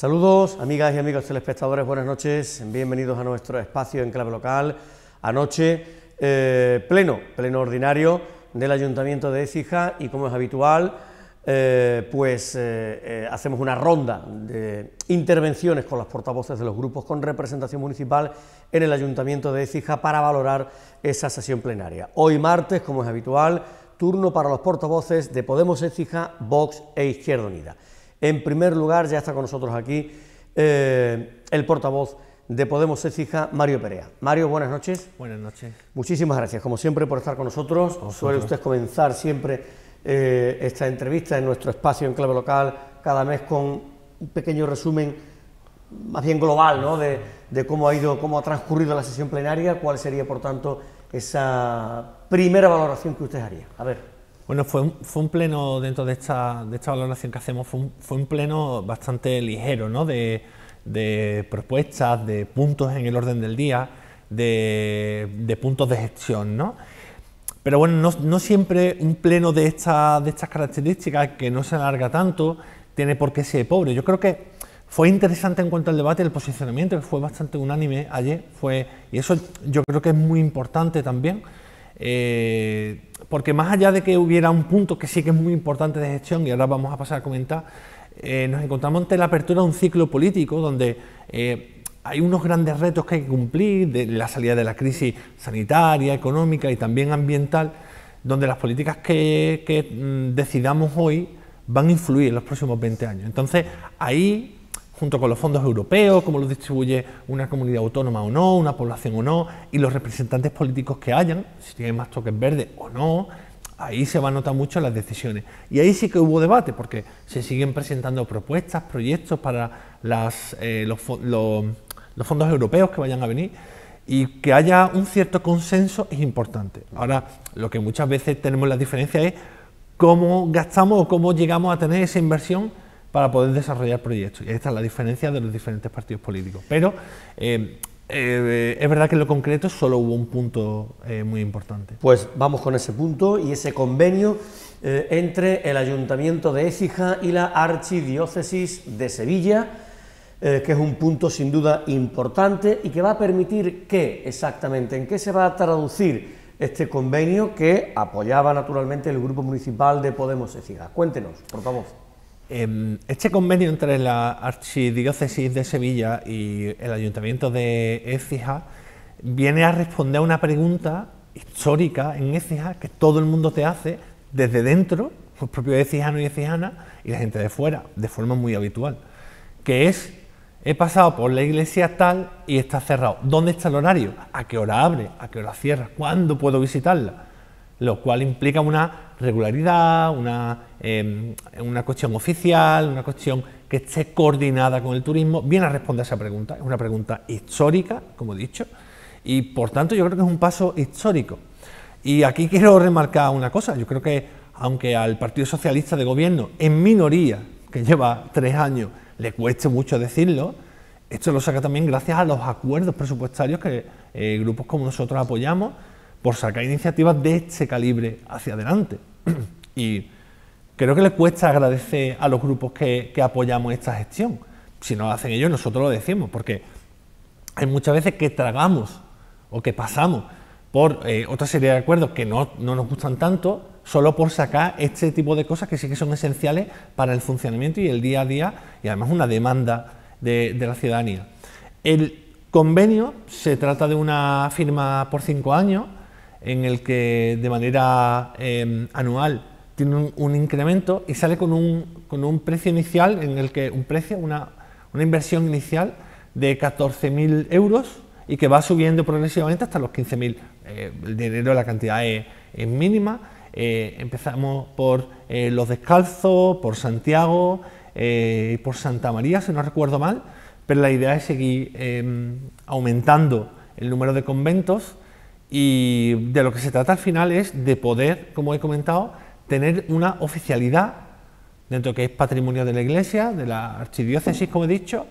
Saludos, amigas y amigos telespectadores, buenas noches, bienvenidos a nuestro espacio en clave local. Anoche, pleno ordinario del Ayuntamiento de Écija y, como es habitual, hacemos una ronda de intervenciones con los portavoces de los grupos con representación municipal en el Ayuntamiento de Écija para valorar esa sesión plenaria. Hoy martes, como es habitual, turno para los portavoces de Podemos Écija, Vox e Izquierda Unida. En primer lugar, ya está con nosotros aquí el portavoz de Podemos Écija, Mario Perea. Mario, buenas noches. Buenas noches. Muchísimas gracias, como siempre, por estar con nosotros. Suele usted comenzar siempre esta entrevista en nuestro espacio en clave local, cada mes con un pequeño resumen, más bien global, ¿no?, de cómo ha transcurrido la sesión plenaria. ¿Cuál sería, por tanto, esa primera valoración que usted haría? A ver. Bueno, fue un pleno, dentro de esta valoración que hacemos, fue un pleno bastante ligero, ¿no?, de propuestas, de puntos en el orden del día, de puntos de gestión, ¿no? Pero bueno, no siempre un pleno de estas características, que no se alarga tanto, tiene por qué ser pobre. Yo creo que fue interesante en cuanto al debate, el posicionamiento, que fue bastante unánime ayer, y eso yo creo que es muy importante también, porque más allá de que hubiera un punto que sí que es muy importante de gestión, y ahora vamos a pasar a comentar, nos encontramos ante la apertura de un ciclo político donde hay unos grandes retos que hay que cumplir, de la salida de la crisis sanitaria, económica y también ambiental, donde las políticas que decidamos hoy van a influir en los próximos 20 años. Entonces, ahí, junto con los fondos europeos, cómo los distribuye una comunidad autónoma o no, una población o no, y los representantes políticos que hayan, si tienen más toques verdes o no, ahí se va a notar mucho las decisiones. Y ahí sí que hubo debate, porque se siguen presentando propuestas, proyectos para los fondos europeos que vayan a venir, y que haya un cierto consenso es importante. Ahora, lo que muchas veces tenemos la diferencia es cómo gastamos o cómo llegamos a tener esa inversión para poder desarrollar proyectos. Y esta es la diferencia de los diferentes partidos políticos. Pero es verdad que en lo concreto solo hubo un punto muy importante. Pues vamos con ese punto y ese convenio entre el Ayuntamiento de Écija y la Archidiócesis de Sevilla, que es un punto sin duda importante y que va a permitir ¿qué exactamente? ¿En qué se va a traducir este convenio que apoyaba naturalmente el Grupo Municipal de Podemos Écija? Cuéntenos, por favor. Este convenio entre la Archidiócesis de Sevilla y el Ayuntamiento de Écija viene a responder a una pregunta histórica en Écija que todo el mundo te hace desde dentro, los propios écijanos y écijanas, y la gente de fuera, de forma muy habitual, que es: he pasado por la iglesia tal y está cerrado. ¿Dónde está el horario? ¿A qué hora abre? ¿A qué hora cierra? ¿Cuándo puedo visitarla? Lo cual implica una regularidad, una cuestión oficial, una cuestión que esté coordinada con el turismo. Viene a responder a esa pregunta. Es una pregunta histórica, como he dicho, y por tanto yo creo que es un paso histórico. Y aquí quiero remarcar una cosa. Yo creo que, aunque al Partido Socialista de Gobierno, en minoría, que lleva 3 años, le cueste mucho decirlo, esto lo saca también gracias a los acuerdos presupuestarios que grupos como nosotros apoyamos, por sacar iniciativas de este calibre hacia adelante. Y creo que les cuesta agradecer a los grupos que apoyamos esta gestión. Si no lo hacen ellos, nosotros lo decimos, porque hay muchas veces que tragamos o que pasamos por otra serie de acuerdos que no nos gustan tanto, solo por sacar este tipo de cosas que sí que son esenciales para el funcionamiento y el día a día, y además una demanda de la ciudadanía. El convenio se trata de una firma por 5 años, en el que de manera anual tiene un incremento y sale con un precio inicial, en el que una inversión inicial de 14.000 euros y que va subiendo progresivamente hasta los 15.000. El dinero, la cantidad es mínima. Empezamos por Los Descalzos, por Santiago y por Santa María, si no recuerdo mal, pero la idea es seguir aumentando el número de conventos. Y de lo que se trata al final es de poder, como he comentado, tener una oficialidad dentro que es patrimonio de la Iglesia, de la Archidiócesis, como he dicho.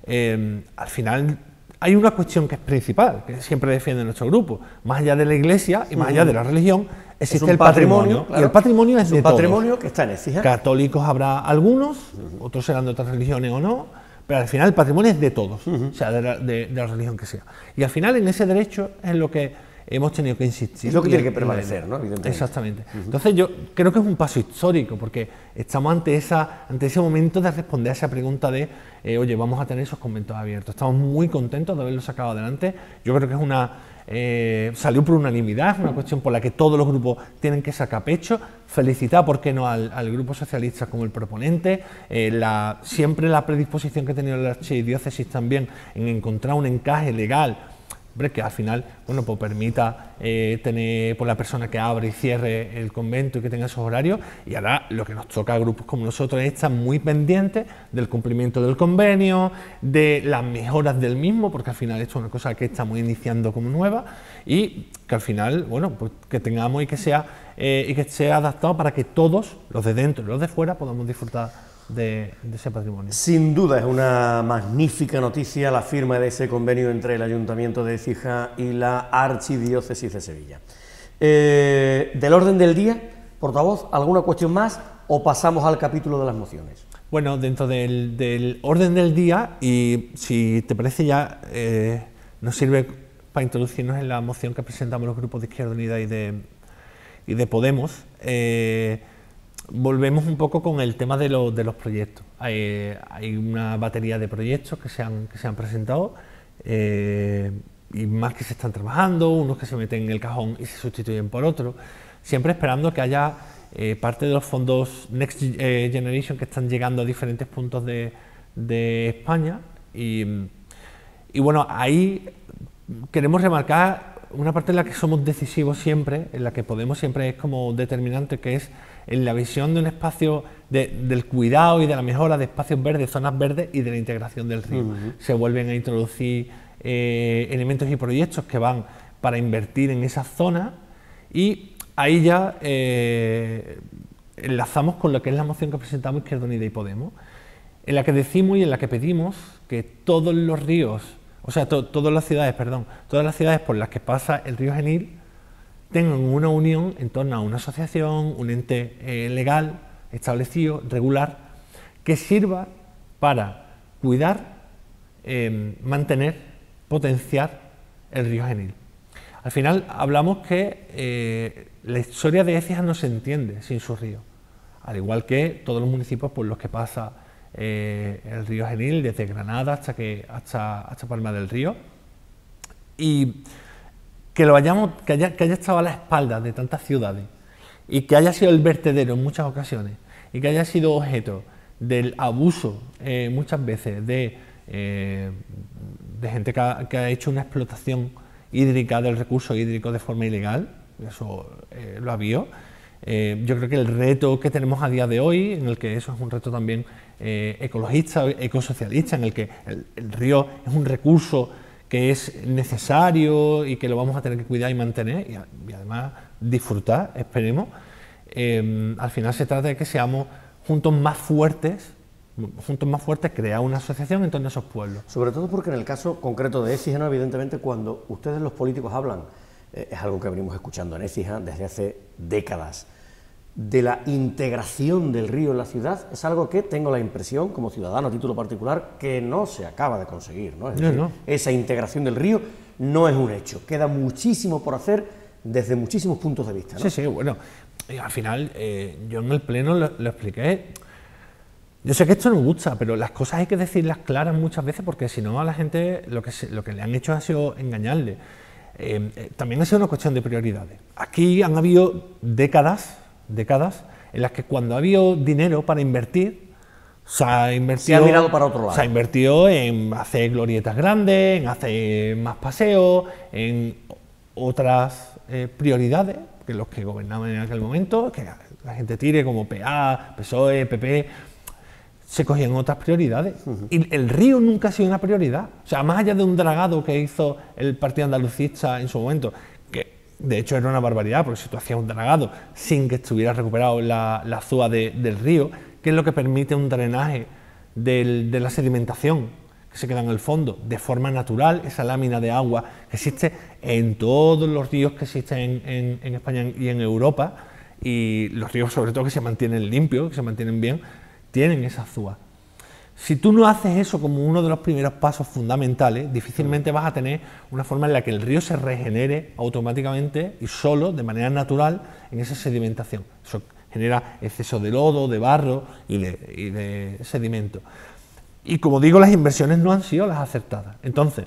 Al final hay una cuestión que es principal, que siempre defiende nuestro grupo: más allá de la Iglesia y más allá de la religión, existe el patrimonio, claro. Y el patrimonio es de todos. Un patrimonio que está en Écija. Católicos habrá algunos, otros serán de otras religiones o no, Pero al final el patrimonio es de todos, o sea, de la religión que sea. Y al final en ese derecho es lo que hemos tenido que insistir. Es lo que tiene que prevalecer, ¿no? Evidentemente. Exactamente. Entonces yo creo que es un paso histórico, porque estamos ante ese momento de responder a esa pregunta de, oye, vamos a tener esos conventos abiertos. Estamos muy contentos de haberlo sacado adelante. Yo creo que es salió por unanimidad, es una cuestión por la que todos los grupos tienen que sacar pecho. Felicitar, ¿por qué no?, al Grupo Socialista como el proponente, siempre la predisposición que ha tenido la archidiócesis también en encontrar un encaje legal, hombre, que al final, bueno, pues permita tener por la persona que abre y cierre el convento y que tenga esos horarios. Y ahora lo que nos toca a grupos como nosotros es estar muy pendientes del cumplimiento del convenio, de las mejoras del mismo, porque al final esto es una cosa que estamos iniciando como nueva, y que al final, bueno, pues que tengamos y que sea adaptado para que todos, los de dentro y los de fuera, podamos disfrutar de ese patrimonio. Sin duda es una magnífica noticia la firma de ese convenio entre el Ayuntamiento de Écija y la Archidiócesis de Sevilla. Del orden del día, portavoz, ¿alguna cuestión más o pasamos al capítulo de las mociones? Bueno, dentro del orden del día, y si te parece ya, nos sirve para introducirnos en la moción que presentamos los grupos de Izquierda Unida y de Podemos. Volvemos un poco con el tema de los proyectos. Hay una batería de proyectos que se han presentado y más que se están trabajando, unos que se meten en el cajón y se sustituyen por otros, siempre esperando que haya parte de los fondos Next Generation que están llegando a diferentes puntos de España. Y bueno, ahí queremos remarcar una parte en la que somos decisivos siempre, en la que Podemos siempre es como determinante, que es en la visión de un espacio del cuidado y de la mejora de espacios verdes, zonas verdes y de la integración del río. Se vuelven a introducir elementos y proyectos que van para invertir en esas zonas, y ahí ya enlazamos con lo que es la moción que presentamos Izquierda Unida y Podemos, en la que decimos y en la que pedimos que todos los ríos, o sea, todas las ciudades por las que pasa el río Genil tengan una unión en torno a una asociación, un ente legal, establecido, regular, que sirva para cuidar, mantener, potenciar el río Genil. Al final hablamos que la historia de Écija no se entiende sin su río, al igual que todos los municipios por los que pasa el río Genil, desde Granada hasta Palma del Río, y que haya estado a la espalda de tantas ciudades y que haya sido el vertedero en muchas ocasiones y que haya sido objeto del abuso muchas veces de gente que ha hecho una explotación hídrica del recurso hídrico de forma ilegal, eso lo ha habido. Yo creo que el reto que tenemos a día de hoy, en el que eso es un reto también ecologista, ecosocialista, en el que el río es un recurso que es necesario y que lo vamos a tener que cuidar y mantener y además disfrutar, esperemos. Al final se trata de que seamos juntos más fuertes, crear una asociación en torno a esos pueblos. Sobre todo porque en el caso concreto de Écija, evidentemente, cuando ustedes los políticos hablan, es algo que venimos escuchando en Écija desde hace décadas, de la integración del río en la ciudad, es algo que tengo la impresión, como ciudadano a título particular, que no se acaba de conseguir, ¿no? Es decir, esa integración del río no es un hecho, queda muchísimo por hacer desde muchísimos puntos de vista, ¿no? Sí, bueno, al final yo en el pleno lo expliqué. Yo sé que esto no gusta, pero las cosas hay que decirlas claras muchas veces, porque si no a la gente lo que le han hecho ha sido engañarle. También ha sido una cuestión de prioridades. Aquí han habido décadas en las que cuando ha habido dinero para invertir, se ha mirado para otro lado. Se ha invertido en hacer glorietas grandes, en hacer más paseos, en otras prioridades, que los que gobernaban en aquel momento, que la gente tire como PA, PSOE, PP, se cogían otras prioridades. Y el río nunca ha sido una prioridad. O sea, más allá de un dragado que hizo el Partido Andalucista en su momento, que de hecho era una barbaridad, porque si tú hacías un dragado sin que estuviera recuperado la azúa del río, que es lo que permite un drenaje de la sedimentación que se queda en el fondo, de forma natural, esa lámina de agua que existe en todos los ríos que existen en España y en Europa, y los ríos sobre todo que se mantienen limpios, que se mantienen bien, tienen esa azúa. Si tú no haces eso como uno de los primeros pasos fundamentales, difícilmente vas a tener una forma en la que el río se regenere automáticamente y solo, de manera natural, en esa sedimentación. Eso genera exceso de lodo, de barro y de sedimento. Y como digo, las inversiones no han sido las acertadas. Entonces,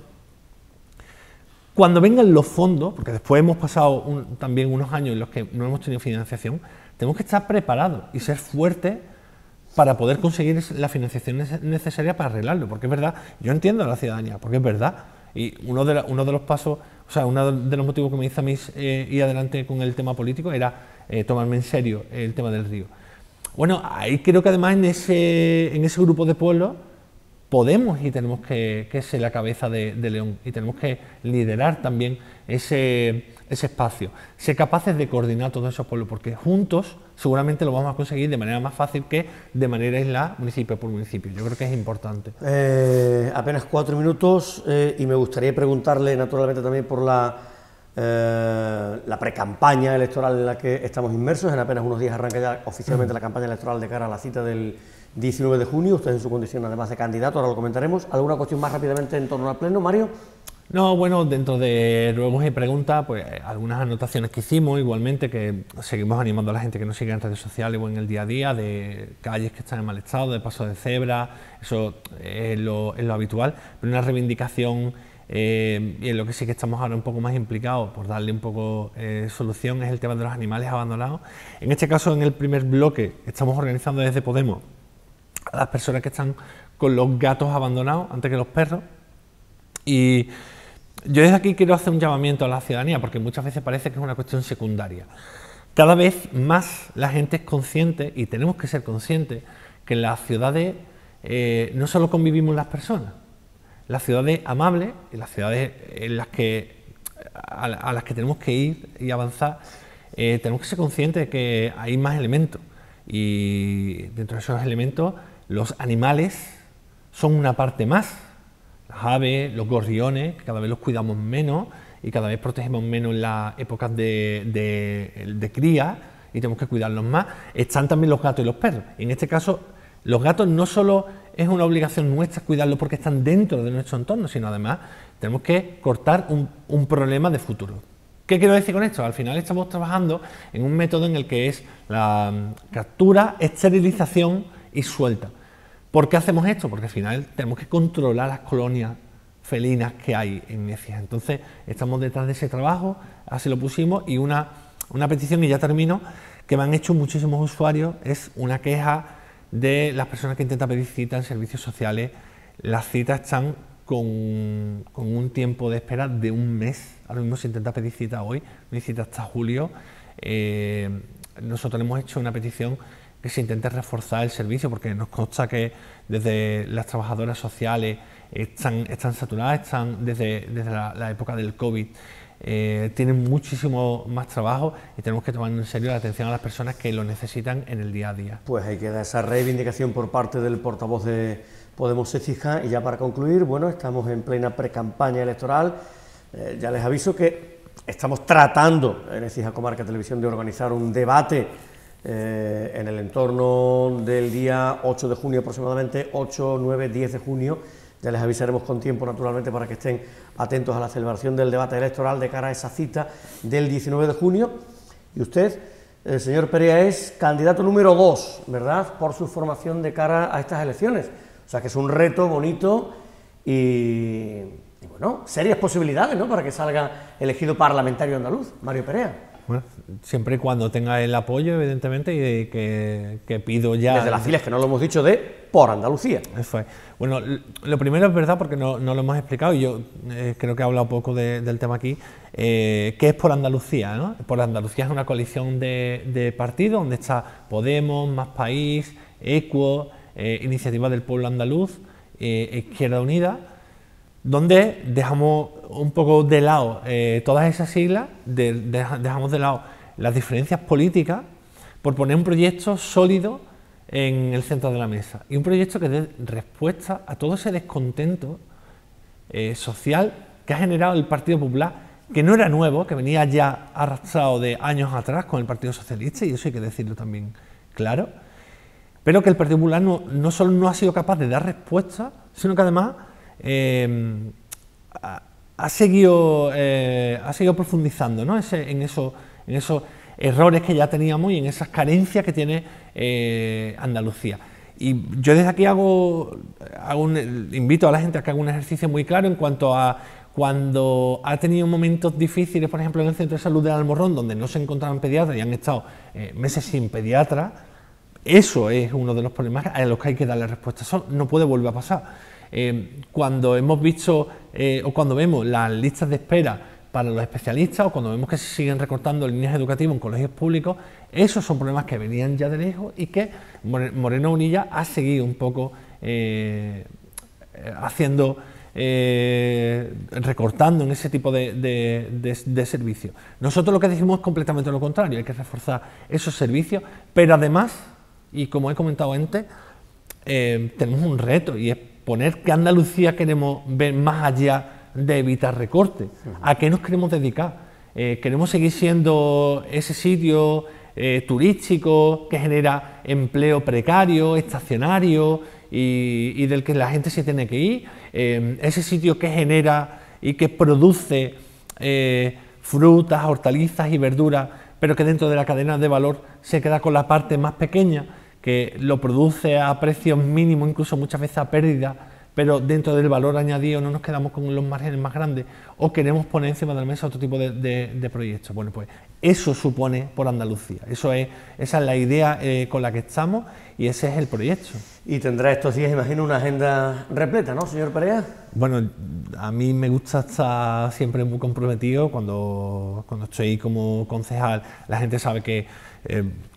cuando vengan los fondos, porque después hemos pasado también unos años en los que no hemos tenido financiación, tenemos que estar preparados y ser fuertes para poder conseguir la financiación necesaria para arreglarlo, porque es verdad, yo entiendo a la ciudadanía, porque es verdad, y uno de los pasos, o sea, uno de los motivos que me hizo a mí ir adelante con el tema político era tomarme en serio el tema del río. Bueno, ahí creo que además en ese grupo de pueblos podemos y tenemos que ser la cabeza de León y tenemos que liderar también ese espacio, ser capaces de coordinar todos esos pueblos, porque juntos seguramente lo vamos a conseguir de manera más fácil que de manera aislada, municipio por municipio. Yo creo que es importante. Apenas 4 minutos y me gustaría preguntarle naturalmente también por la precampaña electoral en la que estamos inmersos. En apenas unos días arranca ya oficialmente la campaña electoral de cara a la cita del 19 de junio, usted en su condición además de candidato, ahora lo comentaremos. ¿Alguna cuestión más rápidamente en torno al pleno, Mario? No, bueno, dentro de ruegos y preguntas, pues algunas anotaciones que hicimos, igualmente, que seguimos animando a la gente que nos siga en redes sociales o en el día a día, de calles que están en mal estado, de pasos de cebra, eso es lo habitual, pero una reivindicación, y en lo que sí que estamos ahora un poco más implicados, por darle un poco solución, es el tema de los animales abandonados. En este caso, en el primer bloque, estamos organizando desde Podemos a las personas que están con los gatos abandonados antes que los perros, y yo desde aquí quiero hacer un llamamiento a la ciudadanía, porque muchas veces parece que es una cuestión secundaria. Cada vez más la gente es consciente, y tenemos que ser conscientes, que en las ciudades no solo convivimos las personas, las ciudades amables, y las ciudades en las a las que tenemos que ir y avanzar, tenemos que ser conscientes de que hay más elementos, y dentro de esos elementos los animales son una parte más. Las aves, los gorriones, que cada vez los cuidamos menos y cada vez protegemos menos en las épocas de cría y tenemos que cuidarlos más. Están también los gatos y los perros. En este caso, los gatos no solo es una obligación nuestra cuidarlos porque están dentro de nuestro entorno, sino además tenemos que cortar un problema de futuro. ¿Qué quiero decir con esto? Al final estamos trabajando en un método en el que es la captura, esterilización y suelta. ¿Por qué hacemos esto? Porque al final tenemos que controlar las colonias felinas que hay en Écija. Entonces, estamos detrás de ese trabajo, así lo pusimos, y una petición, y ya termino, que me han hecho muchísimos usuarios, es una queja de las personas que intentan pedir cita en servicios sociales. Las citas están con un tiempo de espera de un mes. Ahora mismo se intenta pedir cita hoy, no hay cita hasta julio. Nosotros hemos hecho una petición que se intente reforzar el servicio, porque nos consta que desde las trabajadoras sociales están saturadas, están desde la época del COVID, tienen muchísimo más trabajo y tenemos que tomar en serio la atención a las personas que lo necesitan en el día a día. Pues ahí queda esa reivindicación por parte del portavoz de Podemos Écija. Y ya para concluir, bueno, estamos en plena precampaña electoral. Ya les aviso que estamos tratando en Écija Comarca Televisión de organizar un debate en el entorno del día 8 de junio aproximadamente, 8, 9, 10 de junio, ya les avisaremos con tiempo naturalmente para que estén atentos a la celebración del debate electoral de cara a esa cita del 19 de junio. Y usted, el señor Perea, es candidato número 2, ¿verdad?, por su formación de cara a estas elecciones. O sea que es un reto bonito y bueno, serias posibilidades, ¿no?, para que salga elegido parlamentario andaluz, Mario Perea. Bueno, siempre y cuando tenga el apoyo, evidentemente, y que pido ya... Desde las filas, que no lo hemos dicho, de por Andalucía. Eso es. Bueno, lo primero es verdad, porque no lo hemos explicado, y yo creo que he hablado poco del tema aquí, ¿qué es por Andalucía, ¿no? Por Andalucía es una coalición de partidos, donde está Podemos, Más País, Equo, Iniciativa del Pueblo Andaluz, Izquierda Unida, donde dejamos un poco de lado todas esas siglas, dejamos de lado las diferencias políticas por poner un proyecto sólido en el centro de la mesa, y un proyecto que dé respuesta a todo ese descontento social que ha generado el Partido Popular, que no era nuevo, que venía ya arrastrado de años atrás con el Partido Socialista, y eso hay que decirlo también claro. pero que el Partido Popular no solo no ha sido capaz de dar respuesta, sino que además ha seguido profundizando, ¿no? en esos errores que ya teníamos y en esas carencias que tiene Andalucía. Y yo desde aquí invito a la gente a que haga un ejercicio muy claro en cuanto a cuando ha tenido momentos difíciles, por ejemplo en el centro de salud del Almorrón, donde no se encontraban pediatras y han estado meses sin pediatra. Eso es uno de los problemas a los que hay que darle respuesta. Eso no puede volver a pasar. Cuando hemos visto o cuando vemos las listas de espera para los especialistas o cuando vemos que se siguen recortando líneas educativas en colegios públicos, esos son problemas que venían ya de lejos y que Moreno Bonilla ha seguido un poco recortando en ese tipo de servicios. Nosotros lo que decimos es completamente lo contrario, hay que reforzar esos servicios, pero además, y como he comentado antes, tenemos un reto y es poner qué Andalucía queremos ver más allá de evitar recortes, a qué nos queremos dedicar. Queremos seguir siendo ese sitio turístico que genera empleo precario, estacionario y del que la gente se tiene que ir, ese sitio que genera y que produce frutas, hortalizas y verduras, pero que dentro de la cadena de valor se queda con la parte más pequeña, que lo produce a precios mínimos, incluso muchas veces a pérdida, pero dentro del valor añadido no nos quedamos con los márgenes más grandes, o queremos poner encima de la mesa otro tipo de proyectos. Bueno, pues eso supone por Andalucía, esa es la idea con la que estamos y ese es el proyecto. Y tendrá estos días, imagino, una agenda repleta, ¿no, señor Perea? Bueno, a mí me gusta estar siempre muy comprometido cuando estoy como concejal. La gente sabe que,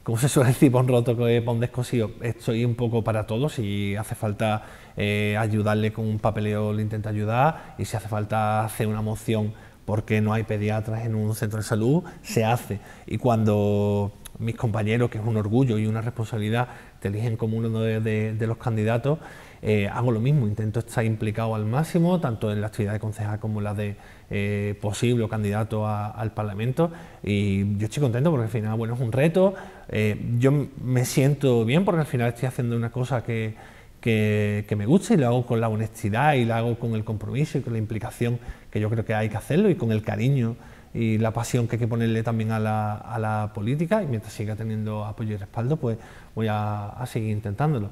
como se suele decir, pon roto que pon descosido, estoy un poco para todos. Si hace falta ayudarle con un papeleo, le intento ayudar, y si hace falta hacer una moción porque no hay pediatras en un centro de salud, se hace. Y cuando mis compañeros, que es un orgullo y una responsabilidad, te eligen como uno de los candidatos, hago lo mismo, intento estar implicado al máximo, tanto en la actividad de concejal como en la de posible o candidato al Parlamento, y yo estoy contento porque al final, bueno, es un reto. Yo me siento bien porque al final estoy haciendo una cosa que me gusta y lo hago con la honestidad y lo hago con el compromiso y con la implicación que yo creo que hay que hacerlo y con el cariño y la pasión que hay que ponerle también a la política, y mientras siga teniendo apoyo y respaldo, pues voy a seguir intentándolo.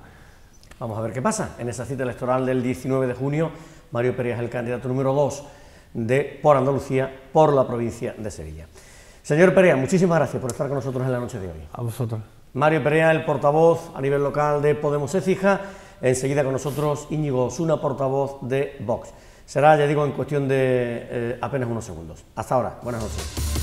Vamos a ver qué pasa en esa cita electoral del 19 de junio. Mario Perea es el candidato número 2 por Andalucía, por la provincia de Sevilla. Señor Perea, muchísimas gracias por estar con nosotros en la noche de hoy. A vosotros. Mario Perea, el portavoz a nivel local de Podemos Écija. Enseguida con nosotros Íñigo Osuna, portavoz de Vox. Será, ya digo, en cuestión de apenas unos segundos. Hasta ahora, buenas noches.